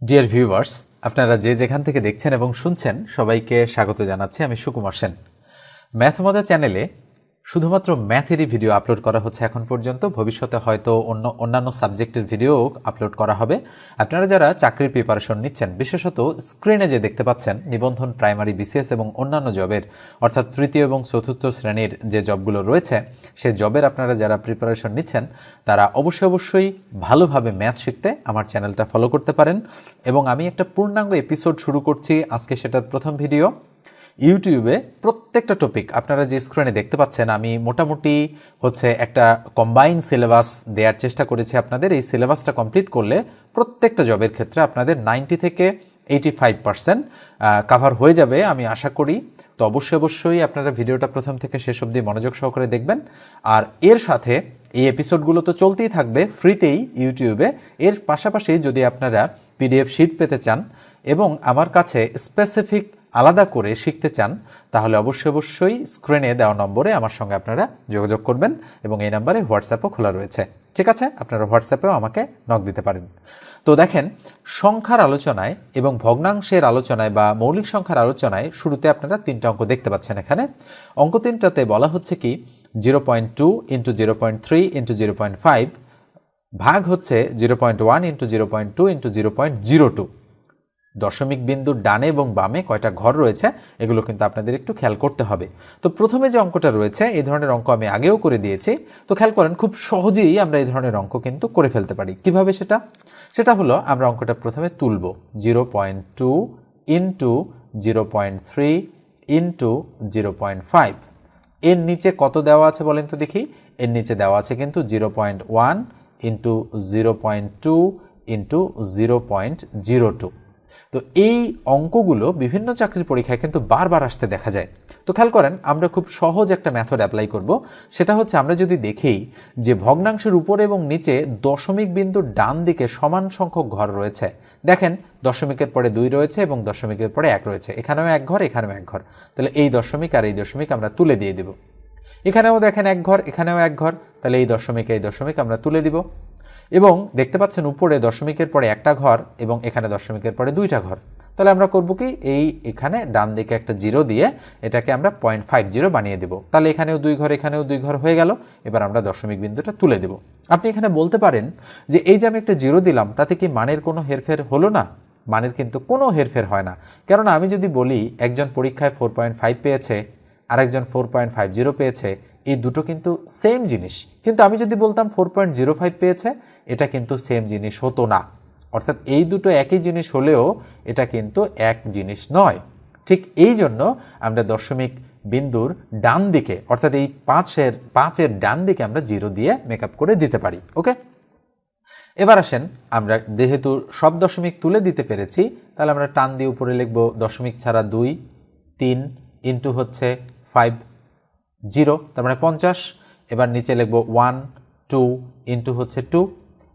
Dear viewers, আপনারা যে যেখান থেকে দেখছেন এবং শুনছেন সবাইকে স্বাগত জানাচ্ছি। আমি সুকুমার সেন। ম্যাথ মজা চ্যানেলে শুধুমাত্র ম্যাথেরই ভিডিও আপলোড করা হচ্ছে এখন পর্যন্ত। ভবিষ্যতে হয়তো অন্যান্য সাবজেক্টের ভিডিও আপলোড করা হবে। আপনারা যারা চাকরির প্রিপারেশন নিচ্ছেন, বিশেষত স্ক্রিনে যে দেখতে পাচ্ছেন নিবন্ধন, প্রাইমারি, বিসিএস এবং অন্যান্য জবের, অর্থাৎ তৃতীয় এবং চতুর্থ শ্রেণীর যে জবগুলো রয়েছে, সেই জবের আপনারা যারা প্রিপারেশন নিচ্ছেন তারা অবশ্যই ভালোভাবে ম্যাথ শিখতে আমার চ্যানেলটা ফলো করতে পারেন। এবং আমি একটা পূর্ণাঙ্গ এপিসোড শুরু করছি আজকে, সেটার প্রথম ভিডিও। ইউটিউবে প্রত্যেকটা টপিক আপনারা যে স্ক্রিনে দেখতে পাচ্ছেন, আমি মোটামুটি একটা কম্বাইন সিলেবাস দেওয়ার চেষ্টা করেছি আপনাদের। এই সিলেবাসটা কমপ্লিট করলে প্রত্যেকটা জবের ক্ষেত্রে আপনাদের 90 থেকে 85% কাভার হয়ে যাবে আমি আশা করি। তো অবশ্যই আপনারা ভিডিওটা প্রথম থেকে শেষ অবধি মনোযোগ সহকারে দেখবেন। আর এর সাথে এই এপিসোডগুলো তো চলতেই থাকবে ফ্রিতেই ইউটিউবে। এর পাশাপাশি যদি আপনারা পিডিএফ শিট পেতে চান এবং আমার কাছে স্পেসিফিক আলাদা করে শিখতে চান, তাহলে অবশ্যই স্ক্রিনে দেওয়া নম্বরে আমার সঙ্গে আপনারা যোগাযোগ করবেন এবং এই নাম্বারে হোয়াটসঅ্যাপও খোলা রয়েছে। ঠিক আছে, আপনারা হোয়াটসঅ্যাপেও আমাকে নক দিতে পারেন। তো দেখেন, সংখ্যার আলোচনায় এবং ভগ্নাংশের আলোচনায় বা মৌলিক সংখ্যার আলোচনায় শুরুতে আপনারা 3টা অঙ্ক দেখতে পাচ্ছেন। এখানে অঙ্ক 3টাতে বলা হচ্ছে কি 0.2 × 0.3 × 0.5 ভাগ হচ্ছে 0.1 × 0.2 × 0.02। দশমিক বিন্দুর ডানে এবং বামে কয়টা ঘর রয়েছে এগুলো কিন্তু আপনাদের একটু খেয়াল করতে হবে। তো প্রথমে যে অঙ্কটা রয়েছে, এই ধরনের অঙ্ক আমি আগেও করে দিয়েছি। তো খেয়াল করেন, খুব সহজেই আমরা এই ধরনের অঙ্ক কিন্তু করে ফেলতে পারি। কিভাবে সেটা হলো, আমরা অঙ্কটা প্রথমে তুলব 0.2 × 0.3 × 0.5। এর নিচে কত দেওয়া আছে বলেন তো দেখি। এর নিচে দেওয়া আছে কিন্তু 0.1 × 0.2 × 0.02। তো এই অঙ্কগুলো বিভিন্ন চাকরির পরীক্ষায় কিন্তু বারবার আসতে দেখা যায়। তো খেয়াল করেন, আমরা খুব সহজ একটা মেথড অ্যাপ্লাই করব। সেটা হচ্ছে, আমরা যদি দেখি যে ভগ্নাংশের উপরে এবং নিচে দশমিক বিন্দুর ডান দিকে সমান সংখ্যক ঘর রয়েছে। দেখেন, দশমিকের পরে 2 রয়েছে এবং দশমিকের পরে 1 রয়েছে। এখানেও 1 ঘর, এখানেও 1 ঘর। তাহলে এই দশমিক আর এই দশমিক আমরা তুলে দিয়ে দেব। এখানেও দেখেন 1 ঘর, এখানেও 1 ঘর। তাহলে এই দশমিক আমরা তুলে দিব। এবং দেখতে পাচ্ছেন উপরে দশমিকের পরে 1টা ঘর এবং এখানে দশমিকের পরে 2টা ঘর। তাহলে আমরা করব কি, এখানে ডান দিকে একটা 0 দিয়ে এটাকে আমরা 0.50 বানিয়ে দেব। তাহলে এখানেও 2 ঘর, এখানেও 2 ঘর হয়ে গেল। এবার আমরা দশমিক বিন্দুটা তুলে দেব। আপনি এখানে বলতে পারেন যে এই যে আমি একটা 0 দিলাম, তাতে কি মানের কোনো হেরফের হলো না? মানের কিন্তু কোনো হেরফের হয় না। কেননা আমি যদি বলি একজন পরীক্ষায় 4.5 পেয়েছে, আরেকজন 4.50 পেয়েছে, এই দুটো কিন্তু সেম জিনিস। কিন্তু আমি যদি বলতাম 4.05 পেয়েছে, এটা কিন্তু সেম জিনিস হতো না। অর্থাৎ এই দুটো একই জিনিস হলেও এটা কিন্তু এক জিনিস নয়। ঠিক এই জন্য আমরা দশমিক বিন্দুর ডান দিকে, অর্থাৎ এই 5-এর ডান দিকে আমরা 0 দিয়ে মেকআপ করে দিতে পারি। ওকে, এবার আসেন, আমরা যেহেতু সব দশমিক তুলে দিতে পেরেছি, তাহলে আমরা টান দিয়ে উপরে লিখব দশমিক ছাড়া 2, 3 ইন্টু হচ্ছে 5, 0, তার মানে 50। এবার নিচে লিখব 1, 2 ইন্টু হচ্ছে 2।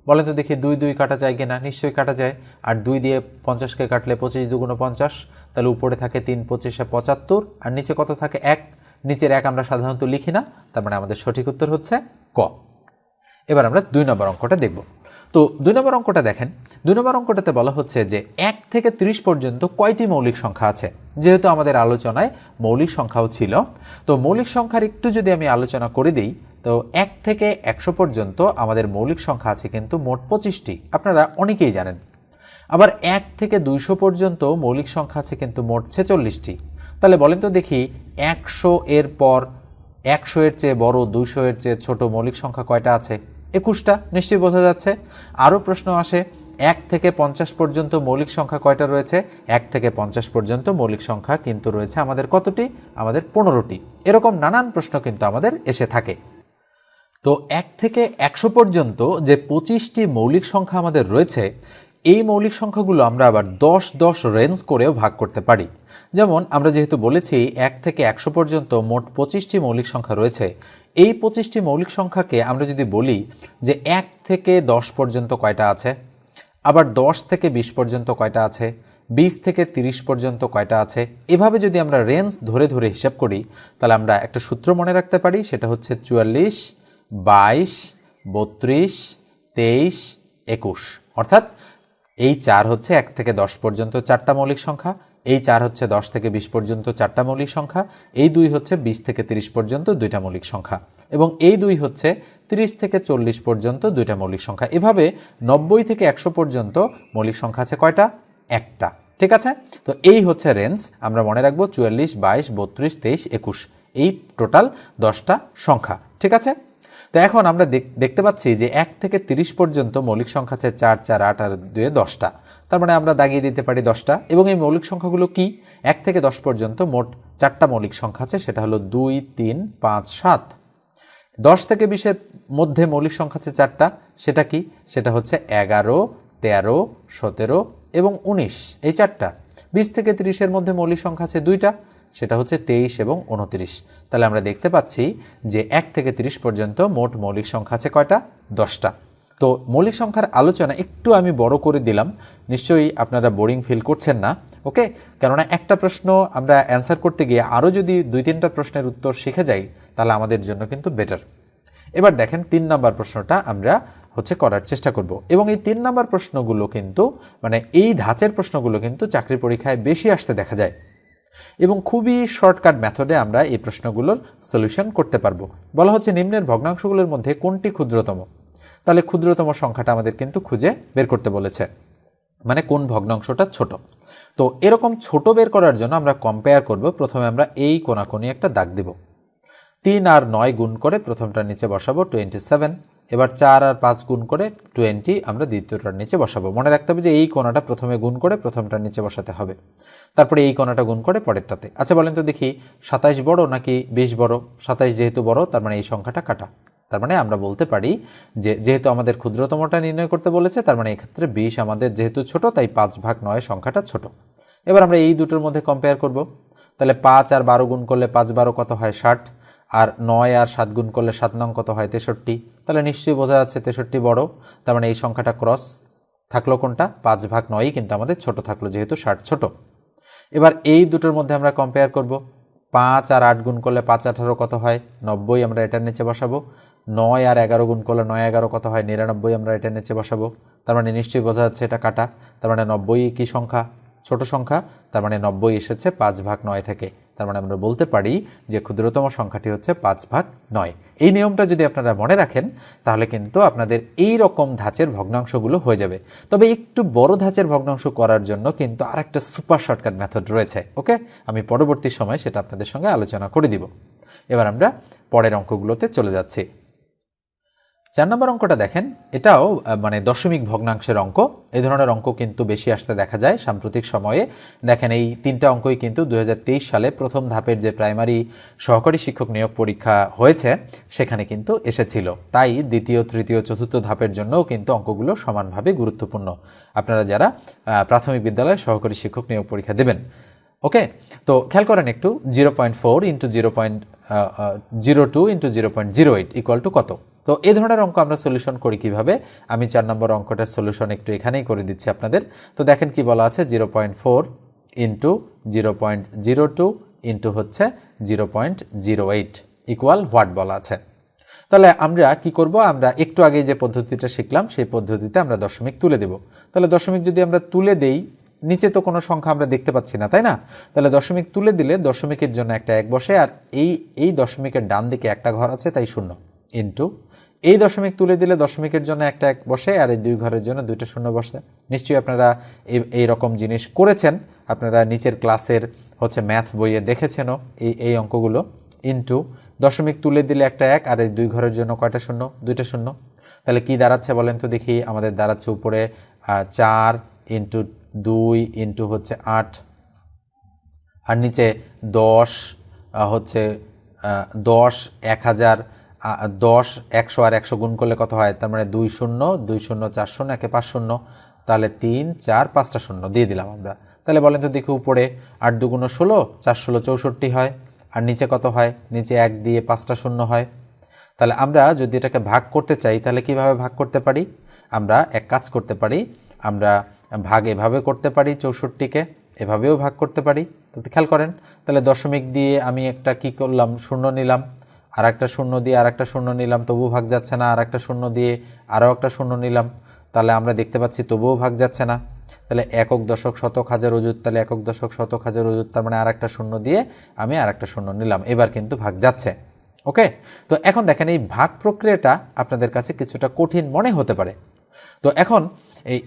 বলেন তো দেখি 2 2 কাটা যায় কিনা? নিশ্চয়ই কাটা যায়। আর 2 দিয়ে 50কে কাটলে 25 2 × 50, তাহলে উপরে থাকে 3 25 75, আর নিচে কত থাকে? 1। নিচের 1 আমরা সাধারণত লিখি না, তার মানে আমাদের সঠিক উত্তর হচ্ছে ক। এবার আমরা 2 নম্বর অঙ্কটা দেখব। তো 2 নম্বর অঙ্কটা দেখেন, 2 নম্বর অঙ্কটাতে বলা হচ্ছে যে 1 থেকে 30 পর্যন্ত কয়টি মৌলিক সংখ্যা আছে। যেহেতু আমাদের আলোচনায় মৌলিক সংখ্যাও ছিল, তো মৌলিক সংখ্যার একটু যদি আমি আলোচনা করে দিই, তো 1 থেকে 100 পর্যন্ত আমাদের মৌলিক সংখ্যা আছে কিন্তু মোট 25টি, আপনারা অনেকেই জানেন। আবার 1 থেকে 200 পর্যন্ত মৌলিক সংখ্যা আছে কিন্তু মোট 46টি। তাহলে বলেন তো দেখি 100 এর পর 100 এর চেয়ে বড়, 200 এর চেয়ে ছোট মৌলিক সংখ্যা কয়টা আছে? 21টা। নিশ্চয়ই বোঝা যাচ্ছে। আরও প্রশ্ন আসে, 1 থেকে 50 পর্যন্ত মৌলিক সংখ্যা কয়টা রয়েছে? 1 থেকে 50 পর্যন্ত মৌলিক সংখ্যা কিন্তু রয়েছে আমাদের কতটি? আমাদের 15টি। এরকম নানান প্রশ্ন কিন্তু আমাদের এসে থাকে। তো 1 থেকে 100 পর্যন্ত যে 25টি মৌলিক সংখ্যা আমাদের রয়েছে, এই মৌলিক সংখ্যাগুলো আমরা আবার 10 রেঞ্জ করেও ভাগ করতে পারি। যেমন আমরা যেহেতু বলেছি 1 থেকে 100 পর্যন্ত মোট 25টি মৌলিক সংখ্যা রয়েছে, এই 25টি মৌলিক সংখ্যাকে আমরা যদি বলি যে 1 থেকে 10 পর্যন্ত কয়টা আছে, আবার 10 থেকে 20 পর্যন্ত কয়টা আছে, 20 থেকে 30 পর্যন্ত কয়টা আছে, এভাবে যদি আমরা রেঞ্জ ধরে ধরে হিসাব করি, তাহলে আমরা একটা সূত্র মনে রাখতে পারি। সেটা হচ্ছে 44, 22, 32, 23, 21। অর্থাৎ এই 4 হচ্ছে 1 থেকে 10 পর্যন্ত 4টা মৌলিক সংখ্যা, এই 4 হচ্ছে 10 থেকে 20 পর্যন্ত 4টা মৌলিক সংখ্যা, এই 2 হচ্ছে 20 থেকে 30 পর্যন্ত 2টা মৌলিক সংখ্যা, এবং এই 2 হচ্ছে 30 থেকে 40 পর্যন্ত 2টা মৌলিক সংখ্যা। এভাবে 90 থেকে 100 পর্যন্ত মৌলিক সংখ্যা আছে কয়টা? একটা। ঠিক আছে, তো এই হচ্ছে রেঞ্জ। আমরা মনে রাখবো 44, 22, 32, 23, 21, এই টোটাল 10টা সংখ্যা। ঠিক আছে, তো এখন আমরা দেখতে পাচ্ছি যে 1 থেকে 30 পর্যন্ত মৌলিক সংখ্যা আছে 4, 4, 8 আর 2 10টা। তার মানে আমরা দাগিয়ে দিতে পারি 10টা। এবং এই মৌলিক সংখ্যাগুলো কি? 1 থেকে 10 পর্যন্ত মোট 4টা মৌলিক সংখ্যা আছে, সেটা হলো 2, 3, 5, 7। 10 থেকে 20-এর মধ্যে মৌলিক সংখ্যা আছে 4টা, সেটা কি? সেটা হচ্ছে 11, 13, 17 এবং 19, এই 4টা। 20 থেকে 30-এর মধ্যে মৌলিক সংখ্যা আছে 2টা, সেটা হচ্ছে 23 এবং 29। তাহলে আমরা দেখতে পাচ্ছি যে 1 থেকে 30 পর্যন্ত মোট মৌলিক সংখ্যা আছে কয়টা? 10টা। তো মৌলিক সংখ্যার আলোচনা একটু আমি বড় করে দিলাম, নিশ্চয়ই আপনারা বোরিং ফিল করছেন না। ওকে, কেননা একটা প্রশ্ন আমরা অ্যান্সার করতে গিয়ে আরও যদি 2-3টা প্রশ্নের উত্তর শিখে যাই তাহলে আমাদের জন্য কিন্তু বেটার। এবার দেখেন 3 নাম্বার প্রশ্নটা আমরা করার চেষ্টা করব, এবং এই 3 নাম্বার প্রশ্নগুলো কিন্তু মানে এই ধাঁচের প্রশ্নগুলো কিন্তু চাকরি পরীক্ষায় বেশি আসতে দেখা যায়, এবং খুবই শর্টকাট মেথডে আমরা এই প্রশ্নগুলোর সলিউশন করতে পারবো। বলা হচ্ছে নিম্নের ভগ্নাংশগুলোর মধ্যে কোনটি ক্ষুদ্রতম? তাহলে ক্ষুদ্রতম সংখ্যাটা আমাদের কিন্তু খুঁজে বের করতে বলেছে, মানে কোন ভগ্নাংশটা ছোট। তো এরকম ছোট বের করার জন্য আমরা কম্পেয়ার করব। প্রথমে আমরা এই কোণাকোণি একটা দাগ দেব, 3 আর 9 গুণ করে প্রথমটার নিচে বসাবো 27, এবার 4 আর 5 গুণ করে 20 আমরা দ্বিতীয়টার নিচে বসাবো। মনে রাখতে হবে যে এই কোণাটা প্রথমে গুণ করে প্রথমটার নিচে বসাতে হবে, তারপরে এই কোণাটা গুণ করে পরেরটাতে। আচ্ছা বলেন তো দেখি 27 বড় নাকি 20 বড়? 27 যেহেতু বড় তার মানে এই সংখ্যাটা কাটা। তার মানে আমরা বলতে পারি যে যেহেতু আমাদের ক্ষুদ্রতমটা নির্ণয় করতে বলেছে, তার মানে এক্ষেত্রে 20 আমাদের যেহেতু ছোট তাই 5/9 সংখ্যাটা ছোট। এবার আমরা এই দুটোর মধ্যে কম্পেয়ার করব। তাহলে 5 আর 12 গুণ করলে 5 12 কত হয়? 60, আর 9 আর 7 গুণ করলে 7 9 কত হয়? 63। তাহলে নিশ্চয়ই বোঝা যাচ্ছে 63 বড়। তার মানে এই সংখ্যাটা ক্রস থাকলো কোনটা? 5/9 কিন্তু আমাদের ছোট থাকলো যেহেতু 60 ছোট। এবার এই দুটোর মধ্যে আমরা কম্পেয়ার করব। 5 আর 8 গুণ করলে 5 18 কত হয়? 90, আমরা এটার নিচে বসাবো। 9 আর 11 গুণ করলে 9 11 কত হয়? 99, আমরা এটার নিচে বসাবো। তার মানে নিশ্চয়ই বোঝা যাচ্ছে এটা কাটা। তার মানে 90 কি সংখ্যা? ছোট সংখ্যা। তার মানে 90 এসেছে 5/9 থেকে। তার মানে আমরা বলতে পারি যে ক্ষুদ্রতম সংখ্যাটি হচ্ছে 5/9। এই নিয়মটা যদি আপনারা মনে রাখেন তাহলে কিন্তু আপনাদের এই রকম ধাঁচের ভগ্নাংশগুলো হয়ে যাবে। তবে একটু বড় ধাঁচের ভগ্নাংশ করার জন্য কিন্তু আরেকটা সুপার শর্টকাট মেথড রয়েছে। ওকে, আমি পরবর্তী সময় সেটা আপনাদের সঙ্গে আলোচনা করে দিব। এবার আমরা পরের অঙ্কগুলোতে চলে যাচ্ছি। 4 নম্বর অঙ্কটা দেখেন, এটাও মানে দশমিক ভগ্নাংশের অঙ্ক। এই ধরনের অঙ্ক কিন্তু বেশি আসতে দেখা যায় সাম্প্রতিক সময়ে। দেখেন এই 3টা অঙ্কই কিন্তু 2023 সালে প্রথম ধাপের যে প্রাইমারি সহকারী শিক্ষক নিয়োগ পরীক্ষা হয়েছে সেখানে কিন্তু এসেছিল। তাই দ্বিতীয়, তৃতীয়, চতুর্থ ধাপের জন্যও কিন্তু অঙ্কগুলো সমানভাবে গুরুত্বপূর্ণ আপনারা যারা প্রাথমিক বিদ্যালয়ে সহকারী শিক্ষক নিয়োগ পরীক্ষা দেবেন। ওকে, তো খেয়াল করেন একটু, 0.4 ইন্টু 0.02 ইন্টু 0.08 ইকুয়াল টু কত? তো এই ধরনের অঙ্ক আমরা সলিউশন করি কিভাবে? আমি 4 নম্বর অঙ্কটার সলিউশন একটু এখানেই করে দিচ্ছি আপনাদের। তো দেখেন কি বলা আছে, 0.4 ইন্টু 0.02 ইন্টু হচ্ছে 0.08 ইকুয়াল হোয়াট বলা আছে। তাহলে আমরা কি করব? আমরা একটু আগে যে পদ্ধতিটা শিখলাম সেই পদ্ধতিতে আমরা দশমিক তুলে দেব। তাহলে দশমিক যদি আমরা তুলে দেই, নিচে তো কোনো সংখ্যা আমরা দেখতে পাচ্ছি না, তাই না? তাহলে দশমিক তুলে দিলে দশমিকের জন্য একটা 1 বসে, আর এই দশমিকের ডান দিকে একটা ঘর আছে তাই 0, ইন্টু এই দশমিক তুলে দিলে দশমিকের জন্য একটা 1 বসে আর এই 2 ঘরের জন্য 2টা 0 বসে। নিশ্চয়ই আপনারা এই রকম জিনিস করেছেন, আপনারা নিচের ক্লাসের ম্যাথ বইয়ে দেখেছেনও এই অঙ্কগুলো। ইন্টু দশমিক তুলে দিলে একটা 1 আর এই 2 ঘরের জন্য কয়টা 0? 2টা 0। তাহলে কি দাঁড়াচ্ছে বলেন তো দেখি? আমাদের দাঁড়াচ্ছে উপরে 4 ইন্টু 2 ইন্টু 8, আর নিচে 10 10 1000 10 100 আর 100 গুণ করলে কত হয়? তার মানে 2 0 2 0 4 0 একে 5 0, তাহলে 3 4 5টা 0 দিয়ে দিলাম আমরা। তাহলে বলেন তো দেখি উপরে 8 2 গুণ 16, 4 16 64 হয়, আর নিচে কত হয়? নিচে 1 দিয়ে 5টা 0 হয়। তাহলে আমরা যদি এটাকে ভাগ করতে চাই তাহলে কিভাবে ভাগ করতে পারি? আমরা এক কাজ করতে পারি, আমরা ভাগ এভাবে করতে পারি, 64কে এভাবেও ভাগ করতে পারি। তো খেয়াল করেন, তাহলে দশমিক দিয়ে আমি একটা কি করলাম? 0 নিলাম, আর একটা 0 দিয়ে আর একটা 0 নিলাম, তবু ভাগ যাচ্ছে না, আর একটা 0 দিয়ে আরও একটা 0 নিলাম। তাহলে আমরা দেখতে পাচ্ছি তবুও ভাগ যাচ্ছে না। তাহলে একক দশক শতক হাজার অযুত, তাহলে একক দশক শতক হাজার অযুত, তার মানে আর একটা শূন্য দিয়ে আমি আর একটা শূন্য নিলাম, এবার কিন্তু ভাগ যাচ্ছে। ওকে, তো এখন দেখেন এই ভাগ প্রক্রিয়াটা আপনাদের কাছে কিছুটা কঠিন মনে হতে পারে। তো এখন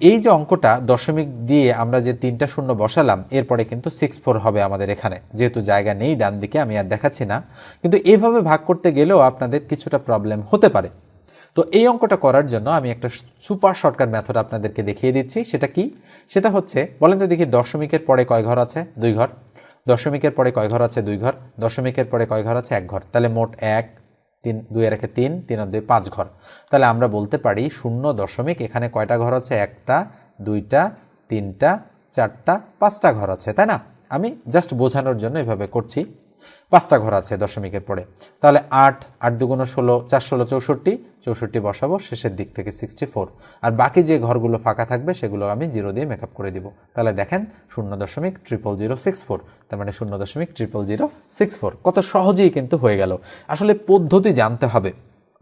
এই যে অঙ্কটা দশমিক দিয়ে আমরা যে 3টা শূন্য বসালাম, এরপরে কিন্তু 6-4 হবে আমাদের এখানে, যেহেতু জায়গা নেই ডান দিকে আমি আর দেখাচ্ছি না, কিন্তু এইভাবে ভাগ করতে গেলেও আপনাদের কিছুটা প্রবলেম হতে পারে। তো এই অঙ্কটা করার জন্য আমি একটা সুপার শর্টকাট মেথড আপনাদেরকে দেখিয়ে দিচ্ছি। সেটা কি? সেটা হচ্ছে, বলেন তো দেখি, দশমিকের পরে কয় ঘর আছে? 2 ঘর। দশমিকের পরে কয় ঘর আছে? 2 ঘর। দশমিকের পরে কয় ঘর আছে? 1 ঘর। তাহলে মোট 1 3 2 এর 3 3 আর 2 5 ঘর। তাহলে আমরা বলতে পারি 0 এখানে কয়টা ঘর আছে? 1টা 2টা 3টা 4টা 5টা ঘর আছে, তাই না? আমি জাস্ট বোঝানোর জন্য এভাবে করছি। 5টা ঘর আছে দশমিকের পরে। তাহলে 8 8 দুগুণ 16, 4 16 64, 64 বসাবো শেষের দিক থেকে 64, আর বাকি যে ঘরগুলো ফাঁকা থাকবে সেগুলো আমি 0 দিয়ে মেকআপ করে দিব। তাহলে দেখেন 0.00064, তার মানে 0.00064। কত সহজেই কিন্তু হয়ে গেল। আসলে পদ্ধতি জানতে হবে,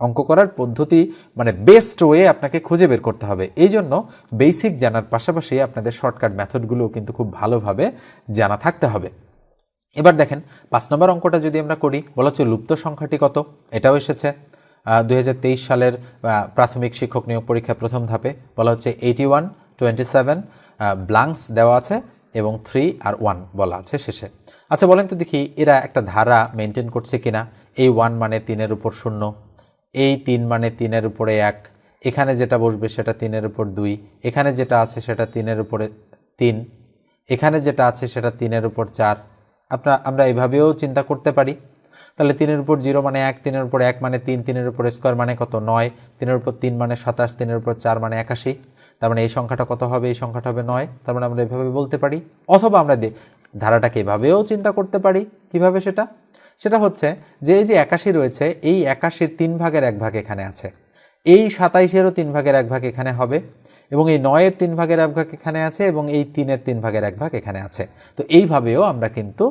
অঙ্ক করার পদ্ধতি মানে বেস্ট ওয়ে আপনাকে খুঁজে বের করতে হবে। এই জন্য বেসিক জানার পাশাপাশি আপনাদের শর্টকাট মেথডগুলোও কিন্তু খুব ভালোভাবে জানা থাকতে হবে। এবার দেখেন 5 নম্বর অঙ্কটা যদি আমরা করি, বলা হচ্ছে লুপ্ত সংখ্যাটি কত? এটাও এসেছে 2023 সালের প্রাথমিক শিক্ষক নিয়োগ পরীক্ষায় প্রথম ধাপে। বলা হচ্ছে 81 27, ব্লাঙ্কস দেওয়া আছে এবং 3 আর 1 বলা আছে শেষে। আচ্ছা বলেন তো দেখি এরা একটা ধারা মেনটেন করছে কিনা। এই 1 মানে 3-এর উপর 0, এই 3 মানে 3-এর উপরে 1, এখানে যেটা বসবে সেটা 3-এর উপর 2, এখানে যেটা আছে সেটা 3-এর উপরে 3, এখানে যেটা আছে সেটা 3-এর উপর 4। আমরা এভাবেও চিন্তা করতে পারি। তাহলে 3-এর উপর 0 মানে 1, 3-এর উপর 1 মানে 3, 3-এর উপর স্কোয়ার মানে কত? 9, 3-এর উপর 3 মানে 27, 3-এর উপর 4 মানে 81। তার মানে এই সংখ্যাটা কত হবে? এই সংখ্যাটা হবে 9। তার মানে আমরা এভাবে বলতে পারি, অথবা আমরা ধারাটাকে এভাবেও চিন্তা করতে পারি। কিভাবে সেটা? সেটা হচ্ছে যে এই যে 81 রয়েছে, এই 81-র 3 ভাগের 1 ভাগ এখানে আছে, এই 27-এরও 3 ভাগের 1 ভাগ এখানে হবে, এবং এই 9-এর 3 ভাগের 1 ভাগ এখানে আছে, এবং এই 3-এর 3 ভাগের 1 ভাগ এখানে আছে। তো এইভাবেও আমরা কিন্তু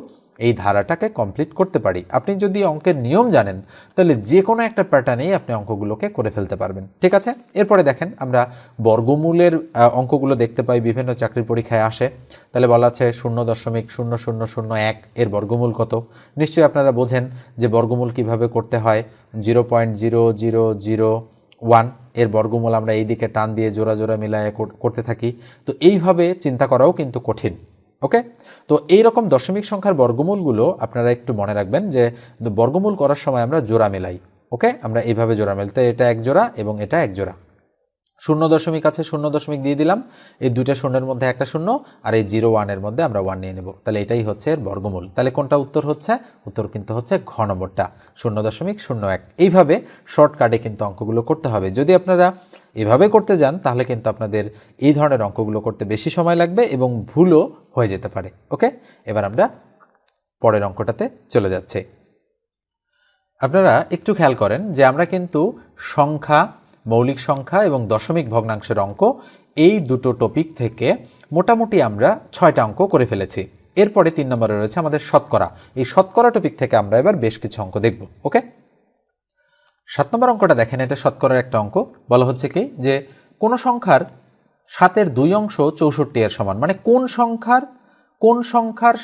এই ধারাটাকে কমপ্লিট করতে পারি। আপনি যদি অঙ্কের নিয়ম জানেন তাহলে যে কোনো একটা প্যাটার্নেই আপনি অঙ্কগুলোকে করে ফেলতে পারবেন। ঠিক আছে, এরপরে দেখেন আমরা বর্গমূলের অঙ্কগুলো দেখতে পাই, বিভিন্ন চাকরির পরীক্ষায় আসে। তাহলে বলা আছে 0.0001 এর বর্গমূল কত? নিশ্চয়ই আপনারা বোঝেন যে বর্গমূল কিভাবে করতে হয়। 0.0001 এর বর্গমূল আমরা এই দিকে টান দিয়ে জোড়া জোড়া মিলায়ে করতে থাকি। তো এইভাবে চিন্তা করাও কিন্তু কঠিন। ওকে, তো এইরকম দশমিক সংখ্যার বর্গমূলগুলো আপনারা একটু মনে রাখবেন যে বর্গমূল করার সময় আমরা জোড়া মেলাই। ওকে, আমরা এইভাবে জোড়া মেলতে, এটা 1 জোড়া এবং এটা 1 জোড়া। 0 আছে, 0 দিয়ে দিলাম, এই 2টা শূন্যের মধ্যে একটা শূন্য, আর এই 0-1-এর মধ্যে আমরা 1 নিয়ে নেব। তাহলে এটাই হচ্ছে এর বর্গমূল। তাহলে কোনটা উত্তর হচ্ছে? উত্তর কিন্তু হচ্ছে ঘ নম্বরটা, 0.01। এইভাবে শর্টকাটে কিন্তু অঙ্কগুলো করতে হবে। যদি আপনারা এভাবে করতে যান তাহলে কিন্তু আপনাদের এই ধরনের অঙ্কগুলো করতে বেশি সময় লাগবে এবং ভুলও হয়ে যেতে পারে। ওকে, এবার আমরা পরের অঙ্কটাতে চলে যাচ্ছি। আপনারা একটু খেয়াল করেন যে আমরা কিন্তু সংখ্যা, মৌলিক সংখ্যা এবং দশমিক ভগ্নাংশের অঙ্ক, এই দুটো টপিক থেকে মোটামুটি আমরা 6টা অঙ্ক করে ফেলেছি। এরপরে 3 নম্বরে রয়েছে আমাদের শতকরা। এই শতকরা টপিক থেকে আমরা এবার বেশ কিছু অঙ্ক দেখব। ওকে, 7 নম্বর অঙ্কটা দেখেন, এটা শতকরার একটা অঙ্ক। বলা হচ্ছে কি যে কোন সংখ্যার 7-এর 2 অংশ 64 এর সমান, মানে কোন সংখ্যার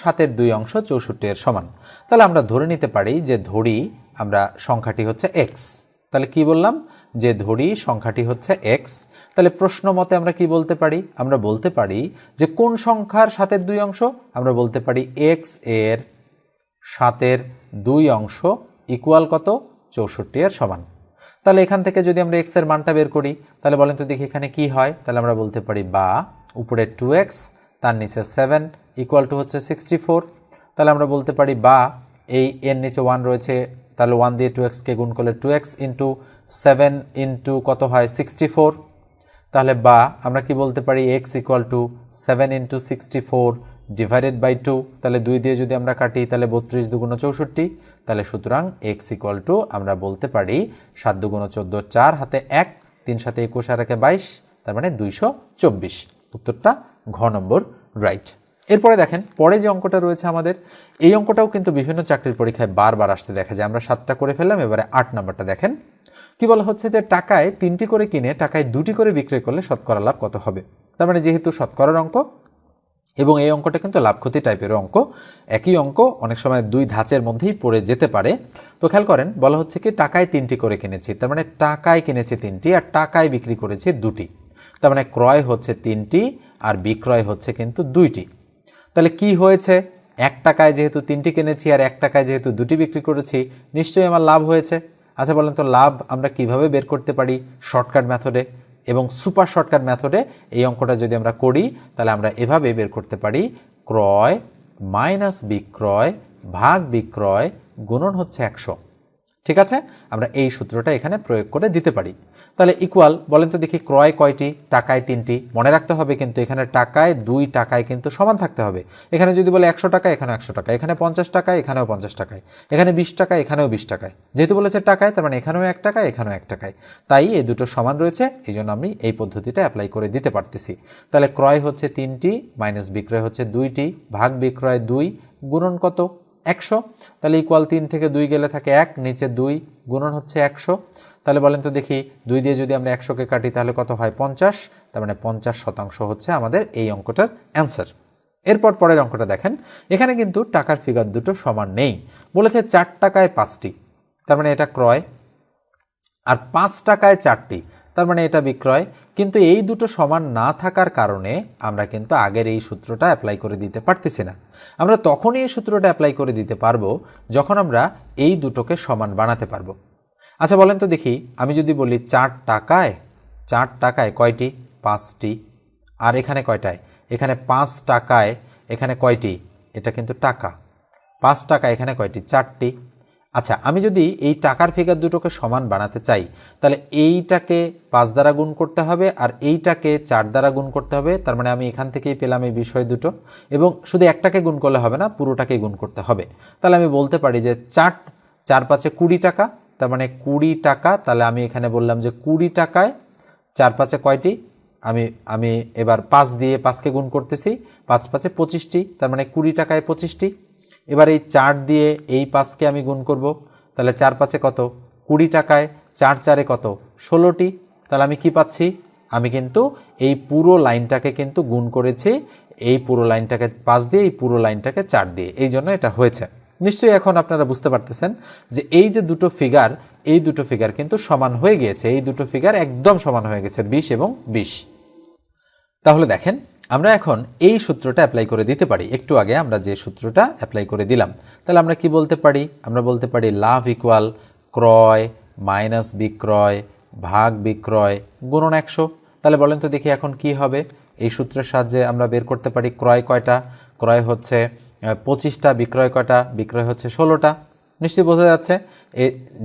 7-এর 2 অংশ 64 এর সমান। তাহলে আমরা ধরে নিতে পারি যে ধরি আমরা সংখ্যাটি হচ্ছে x। তাহলে কি বললাম? যে ধরি সংখ্যাটি হচ্ছে x। তাহলে প্রশ্ন মতে আমরা কি বলতে পারি? আমরা বলতে পারি যে কোন সংখ্যার 7-এর 2 অংশ? আমরা বলতে পারি x এর 7-এর 2 অংশ ইকুয়াল কত? 64 এর সমান। তাহলে এখান থেকে যদি আমরা x এর মানটা বের করি, তাহলে বলেন তো দেখি এখানে কি হয়। তাহলে আমরা বলতে পারি বা উপরে 2x, তার নিচে 7 ইকুয়াল টু হচ্ছে 64। তাহলে আমরা বলতে পারি বা এই এর নিচে 1 রয়েছে, তাহলে 1 দিয়ে 2x কে গুণ করলে 2x ইন্টু 7 ইন্টু কত হয়? 64। তাহলে বা আমরা কি বলতে পারি? x equal to 7 into 64 divided by 2। তাহলে 2 দিয়ে যদি আমরা কাটি তাহলে 32 দুগুণ 64। তাহলে সুতরাং x ইকুয়াল টু আমরা বলতে পারি 7 দুগুণ 14, 4 হাতে 1, 3 সাথে 21 আর 1 22, তার মানে 224। উত্তরটা ঘ নম্বর রাইট। এরপরে দেখেন পরে যে অঙ্কটা রয়েছে আমাদের, এই অঙ্কটাও কিন্তু বিভিন্ন চাকরির পরীক্ষায় বারবার আসতে দেখা যায়। আমরা 7টা করে ফেললাম, এবারে 8 নম্বরটা দেখেন। কি বলা হচ্ছে যে টাকায় 3টি করে কিনে টাকায় 2টি করে বিক্রি করলে শতকরা লাভ কত হবে। তার মানে যেহেতু শতকরার অঙ্ক এবং এই অঙ্কটা কিন্তু লাভ ক্ষতি টাইপের অঙ্ক, একই অঙ্ক অনেক সময় 2 ধাঁচের মধ্যেই পড়ে যেতে পারে। তো খেয়াল করেন, বলা হচ্ছে কি টাকায় 3টি করে কিনেছি, তার মানে টাকায় কিনেছি 3টি আর টাকায় বিক্রি করেছি 2টি, তার মানে ক্রয় হচ্ছে 3টি আর বিক্রয় হচ্ছে কিন্তু 2টি। তাহলে কি হয়েছে, 1 টাকায় যেহেতু 3টি কিনেছি আর 1 টাকায় যেহেতু 2টি বিক্রি করেছি, নিশ্চয়ই আমার লাভ হয়েছে। আচ্ছা বলেন তো লাভ আমরা কিভাবে বের করতে পারি? শর্টকাট মেথডে এবং সুপার শর্টকাট মেথডে এই অঙ্কটা যদি আমরা করি তাহলে আমরা এভাবে বের করতে পারি, ক্রয় মাইনাস বিক্রয় ভাগ বিক্রয় গুণন হচ্ছে 100। ঠিক আছে, আমরা এই সূত্রটা এখানে প্রয়োগ করে দিতে পারি। তাহলে ইকুয়াল, বলেন তো দেখি ক্রয় কয়টি? টাকায় 3টি। মনে রাখতে হবে কিন্তু এখানে টাকায় 2 টাকায় কিন্তু সমান থাকতে হবে। এখানে যদি বলে 100 টাকা, এখানেও 100 টাকা, এখানে 50 টাকা, এখানেও 50 টাকায়, এখানে 20 টাকা, এখানেও 20 টাকায়। যেহেতু বলেছে টাকায়, তার মানে এখানেও 1 টাকা, এখানেও 1 টাকায়, তাই এই দুটো সমান রয়েছে, এই জন্য আমি এই পদ্ধতিটা অ্যাপ্লাই করে দিতে পারতেছি। তাহলে ক্রয় হচ্ছে 3টি মাইনাস বিক্রয় হচ্ছে 2টি ভাগ বিক্রয় 2 গুণন কত? 100। তাহলে ইকুয়াল 3 থেকে 2 গেলে থাকে 1, নিচে 2 গুণন হচ্ছে 100। তাহলে বলেন তো দেখি 2 দিয়ে যদি আমরা 100কে কাটি তাহলে কত হয়? 50। তার মানে 50% হচ্ছে আমাদের এই অঙ্কটার অ্যান্সার। এরপর পরের অঙ্কটা দেখেন, এখানে কিন্তু টাকার ফিগার দুটো সমান নেই। বলেছে 4 টাকায় 5টি, তার মানে এটা ক্রয়, আর 5 টাকায় 4টি, তার মানে এটা বিক্রয়। কিন্তু এই দুটো সমান না থাকার কারণে আমরা কিন্তু আগের এই সূত্রটা অ্যাপ্লাই করে দিতে পারতেছি না। আমরা তখনই এই সূত্রটা অ্যাপ্লাই করে দিতে পারবো যখন আমরা এই দুটোকে সমান বানাতে পারবো। আচ্ছা বলেন তো দেখি, আমি যদি বলি 4 টাকায় কয়টি? 5টি। আর এখানে কয়টায়? এখানে 5 টাকায় এখানে কয়টি? এটা কিন্তু টাকা। 5 টাকা এখানে কয়টি? 4টি। আচ্ছা আমি যদি এই টাকার ফিগার দুটোকে সমান বানাতে চাই তাহলে এইটাকে 5 দ্বারা গুণ করতে হবে আর এইটাকে 4 দ্বারা গুণ করতে হবে। তার মানে আমি এখান থেকেই পেলাম এই বিষয় দুটো, এবং শুধু একটাকে গুণ করলে হবে না, পুরোটাকেই গুণ করতে হবে। তাহলে আমি বলতে পারি যে 4 5 20 টাকা, তার মানে 20 টাকা। তাহলে আমি এখানে বললাম যে 20 টাকায় 4 5 কয়টি? আমি এবার 5 দিয়ে 5কে গুণ করতেছি, 5 5 25টি, তার মানে 20 টাকায় 25টি। এবার এই 4 দিয়ে এই 5কে আমি গুণ করব, তাহলে 4 5 কত? 20 টাকায় 4 4 কত? 16টি। তাহলে আমি কি পাচ্ছি? আমি কিন্তু এই পুরো লাইনটাকে কিন্তু গুণ করেছি, এই পুরো লাইনটাকে 5 দিয়ে, এই পুরো লাইনটাকে 4 দিয়ে, এই জন্য এটা হয়েছে। নিশ্চয়ই এখন আপনারা বুঝতে পারতেছেন যে এই যে দুটো ফিগার, এই দুটো ফিগার কিন্তু সমান হয়ে গিয়েছে, এই দুটো ফিগার একদম সমান হয়ে গেছে, 20 এবং 20। তাহলে দেখেন আমরা এখন এই সূত্রটা অ্যাপ্লাই করে দিতে পারি। একটু আগে আমরা যে সূত্রটা অ্যাপ্লাই করে দিলাম, তাহলে আমরা কি বলতে পারি? আমরা বলতে পারি লাভ ইকুয়াল ক্রয় মাইনাস বিক্রয় ভাগ বিক্রয় গুণন 100। তাহলে বলেন তো দেখি এখন কি হবে? এই সূত্রের সাহায্যে আমরা বের করতে পারি ক্রয় কয়টা? ক্রয় হচ্ছে 25টা, বিক্রয় কয়টা? বিক্রয় হচ্ছে 16টা। নিশ্চয়ই বোঝা যাচ্ছে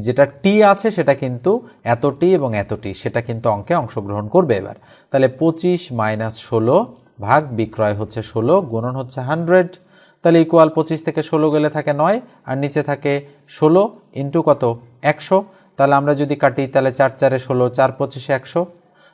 যেটা টি আছে সেটা কিন্তু এতটি এবং এতটি, সেটা কিন্তু অঙ্কে অংশগ্রহণ করবে এবার। তাহলে 25 মাইনাস 16 ভাগ বিক্রয় হচ্ছে 16 গুণন হচ্ছে 100। তাহলে ইকুয়াল 25 থেকে 16 গেলে থাকে 9 আর নিচে থাকে 16 ইন্টু কত? 100। তাহলে আমরা যদি কাটি তাহলে 4 4 16, 4 25 100।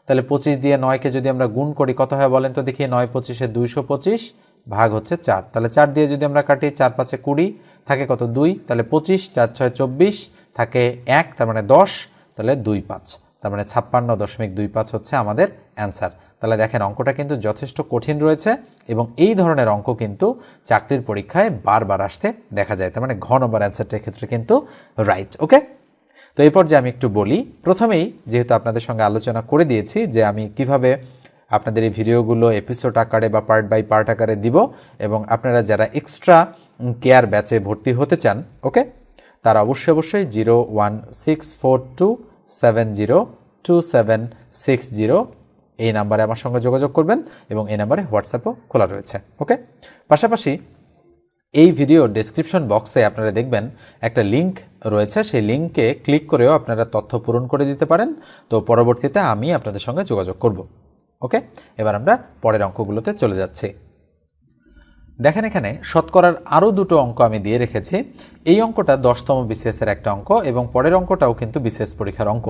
তাহলে 25 দিয়ে 9কে যদি আমরা গুণ করি কত হয় বলেন তো দেখি? 9 25 225 ভাগ হচ্ছে 4। তাহলে 4 দিয়ে যদি আমরা কাটি 4 5 20, থাকে কত? 2। তাহলে 25, 4 6 24, থাকে 1, তার মানে 10, তাহলে 25, তার মানে 56.25 হচ্ছে আমাদের অ্যান্সার। তাহলে দেখেন অঙ্কটা কিন্তু যথেষ্ট কঠিন রয়েছে এবং এই ধরনের অঙ্ক কিন্তু চাকরির পরীক্ষায় বারবার আসতে দেখা যায়, তার মানে ঘ নম্বর অ্যান্সারটার ক্ষেত্রে কিন্তু রাইট। ওকে, তো এরপর যে আমি একটু বলি, প্রথমেই যেহেতু আপনাদের সঙ্গে আলোচনা করে দিয়েছি যে আমি কিভাবে আপনাদের এই ভিডিওগুলো এপিসোড আকারে বা পার্ট বাই পার্ট আকারে দিব, এবং আপনারা যারা এক্সট্রা কেয়ার ব্যাচে ভর্তি হতে চান, ওকে, তারা অবশ্যই 016427027760 এই নাম্বারে আমার সঙ্গে যোগাযোগ করবেন এবং এই নাম্বারে হোয়াটসঅ্যাপও খোলা রয়েছে। ওকে, পাশাপাশি এই ভিডিওর ডেসক্রিপশন বক্সে আপনারা দেখবেন একটা লিঙ্ক রয়েছে, সেই লিঙ্কে ক্লিক করেও আপনারা তথ্য পূরণ করে দিতে পারেন। তো পরবর্তীতে আমি আপনাদের সঙ্গে যোগাযোগ করব। ওকে, এবার আমরা পরের অঙ্কগুলোতে চলে যাচ্ছি। দেখেন এখানে শতকরার আরও দুটো অঙ্ক আমি দিয়ে রেখেছি। এই অঙ্কটা 10তম বিসিএসের একটা অঙ্ক এবং পরের অঙ্কটাও কিন্তু বিসিএস পরীক্ষার অঙ্ক।